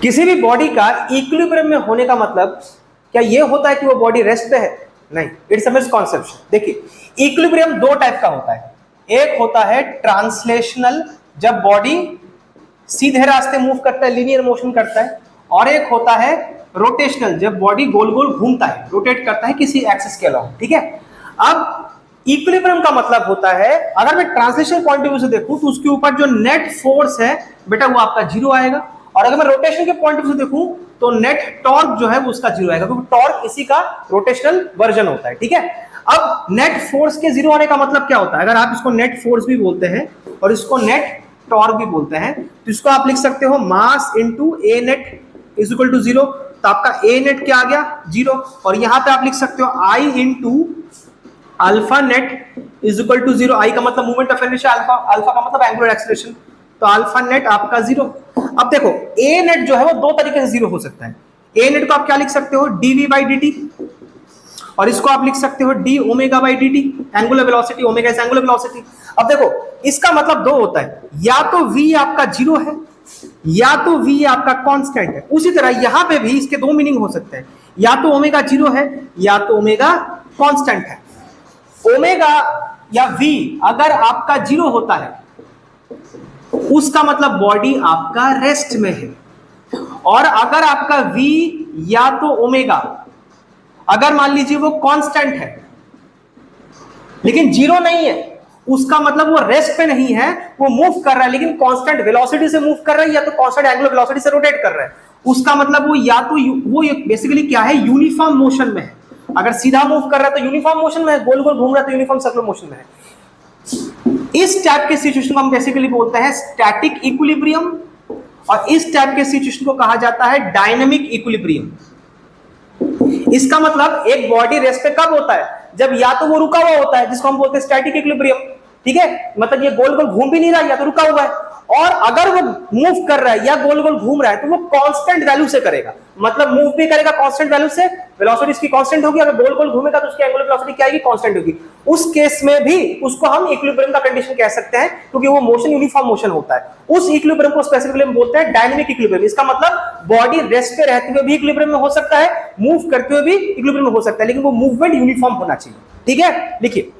किसी भी बॉडी का इक्विलिब्रियम में होने का मतलब क्या ये होता है कि वो बॉडी रेस्ट पे है? नहीं, इट्स अ मिसकॉन्सेप्शन। देखिए, इक्विलिब्रियम दो टाइप का होता है। एक होता है ट्रांसलेशनल, जब बॉडी सीधे रास्ते मूव करता है, लीनियर मोशन करता है, और एक होता है रोटेशनल, जब बॉडी गोल गोल घूमता है, रोटेट करता है किसी एक्सिस के अलावा। ठीक है, अब इक्विलिब्रियम का मतलब होता है, अगर मैं ट्रांसलेशनल पॉइंट ऑफ व्यू से देखूं तो उसके ऊपर जो नेट फोर्स है बेटा वो आपका जीरो आएगा, और अगर मैं रोटेशन के पॉइंट ऑफ व्यू से देखूं तो नेट टॉर्क जो है वो उसका जीरो आएगा, क्योंकि टॉर्क इसी का रोटेशनल वर्जन होता है। ठीक है, अब नेट फोर्स के जीरो आने का मतलब क्या होता है? अगर आप इसको नेट फोर्स भी बोलते हैं और इसको नेट टॉर्क भी बोलते हैं, तो इसको आप लिख सकते हो mass into a net is equal to zero. तो आपका ए नेट क्या आ गया? जीरो। और यहां पे आप लिख सकते हो I into alpha net is equal to zero. I का मतलब movement of inertia, alpha, alpha का मतलब एंगुलर एक्सीलरेशन, तो अल्फा नेट आपका जीरो। अब देखो, ए नेट जो है वो दो तरीके से जीरो हो सकता है। ए नेट को आप क्या लिख सकते हो? डीवी बाई डी टी, और इसको आप लिख सकते हो D omega by D T, angular velocity, omega is angular velocity. अब देखो, इसका मतलब दो होता है, या तो v आपका जीरो है या तो v आपका कांस्टेंट है। उसी तरह यहां पे भी इसके दो मीनिंग हो सकते हैं, या तो ओमेगा जीरो है या तो ओमेगा कांस्टेंट है। ओमेगा या v अगर आपका जीरो होता है उसका मतलब बॉडी आपका रेस्ट में है, और अगर आपका v या तो ओमेगा अगर मान लीजिए वो कांस्टेंट है लेकिन जीरो नहीं है, उसका मतलब वो रेस्ट पे नहीं है, वो मूव कर रहा है लेकिन कांस्टेंट वेलोसिटी से मूव कर रहा है, या तो कांस्टेंट एंगुलर वेलोसिटी से रोटेट कर रहा है। उसका मतलब वो या तो वो बेसिकली क्या है? यूनिफॉर्म मोशन में है। अगर सीधा मूव कर रहा है तो यूनिफॉर्म मोशन में है, गोल गोल घूम रहा है तो यूनिफॉर्म सर्कुलर मोशन में है। इस टाइप के सिचुएशन को हम बेसिकली बोलते हैं स्टैटिक इक्विलिब्रियम, और इस टाइप के सिचुएशन को कहा जाता है डायनामिक इक्विलिब्रियम। इसका मतलब एक बॉडी रेस्ट पे कब होता है? जब या तो वो रुका हुआ होता है, जिसको हम बोलते हैं स्टैटिक इक्विलिब्रियम। ठीक है, मतलब ये गोल गोल घूम भी नहीं रहा, या तो रुका हुआ है, और अगर वो मूव कर रहा है या गोल गोल घूम रहा है तो वो कांस्टेंट वैल्यू से करेगा, मतलब मूव भी करेगा कांस्टेंट वैल्यू से, वेलोसिटी इसकी कांस्टेंट होगी, अगर गोल गोल घूमेगा तो उसकी एंगुलर वेलोसिटी क्या आएगी? कांस्टेंट होगी। उस केस में भी उसको हम इक्विलिब्रियम का कंडीशन कह सकते हैं, क्योंकि वो मोशन यूनिफॉर्म मोशन होता है। उस इक्विलिब्रियम को स्पेसिफिकली हम बोलते हैं डायनामिक इक्विलिब्रियम। इसका मतलब बॉडी रेस्ट पे रहते हुए भी इक्विलिब्रियम में हो सकता है, मूव करते हुए भी इक्विलिब्रियम में हो सकता है, लेकिन वो मूवमेंट यूनिफॉर्म होना चाहिए। ठीक है, लिखिए